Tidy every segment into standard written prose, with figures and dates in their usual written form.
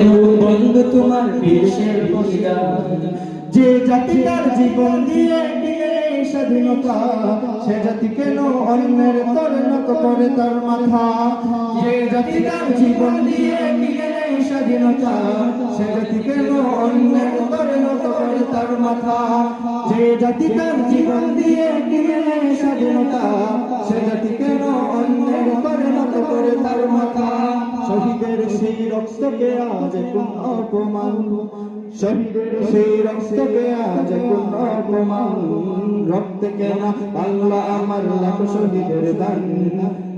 কেন বন্ধু তোমার বিদেশের প্রতিদান? যে জাতি তার জীবন দিয়ে কিনে স্বাধীনতা, সে জাতি কেন অন্যের তরে নত করে তার মাথা? যে জাতি তার জীবন দিয়ে কিনে স্বাধীনতা, সে জাতি কেন অন্যের তরে নত করে তার মাথা? যে জাতি তার জীবন দিয়ে কিনে স্বাধীনতা, সে জাতি কেন অন্যের তরে নত করে তার মাথা? শহীদের সেই রক্তকে আজ কোন অপমান, শহীদের সেই রক্তকে আজ কোন অপমান? রক্ত কেন আল্লাহ আমার লাখ শহীদের দান,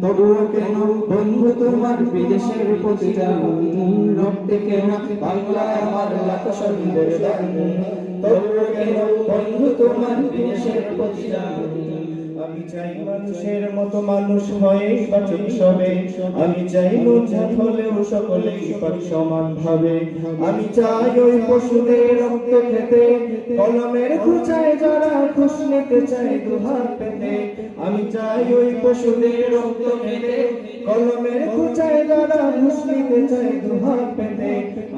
তবুও কেন বন্ধু তোমার বিদেশের প্রতিদান? রক্ত কেন আল্লাহ আমার লাখ শহীদের দান, তবুও কেন বন্ধু তোমার বিদেশের প্রতিদান? আমি চাই মানুষের মতো মানুষ হয়ে বাঁচে সবে, আমি চাই লজ্জা হলেও সকলেই পাক সমান ভাবে। আমি চাই ওই পশুদের রক্ত খেতে, কলমের খুঁচায় যারা খুশ নিতে চায় দুহাত পেতে। আমি চাই ওই পশুদের রক্ত খেতে, কলমের খুঁচায় যারা খুশ নিতে চায় দুহাত পেতে।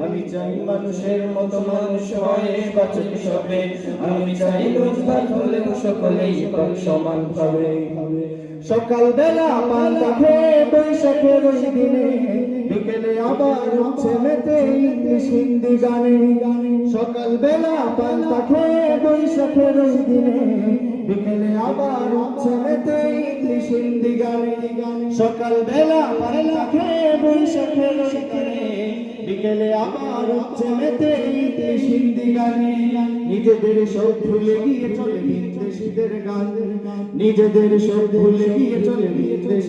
আমি চাই মানুষের মতো মানুষ হয়ে বাঁচে সবে, আমি চাই লজ্জা হলেও সকলেই পাক সমান ভাবে। সকাল বেলা পান্তা খেয়ে বৈশাখের ওই দিনে, বিকেলে আবার উঠছে মেতে ইংলিশ হিন্দি গানে। সকাল বেলা পান্তা খেয়ে বৈশাখের ওই দিনে, বিকেলে আবার উঠছে মেতে ইংলিশ হিন্দি গানে। সকাল বেলা পান্তা খেয়ে বৈশাখের ওই দিনে, বিকেলে আবার উঠছে মেতে ইংলিশ হিন্দি গানে। নিজেদের সব ভুলে গিয়ে চলে বিদেশিদের গান, নিজেদের সব ভুলে গিয়ে চলে বিদেশি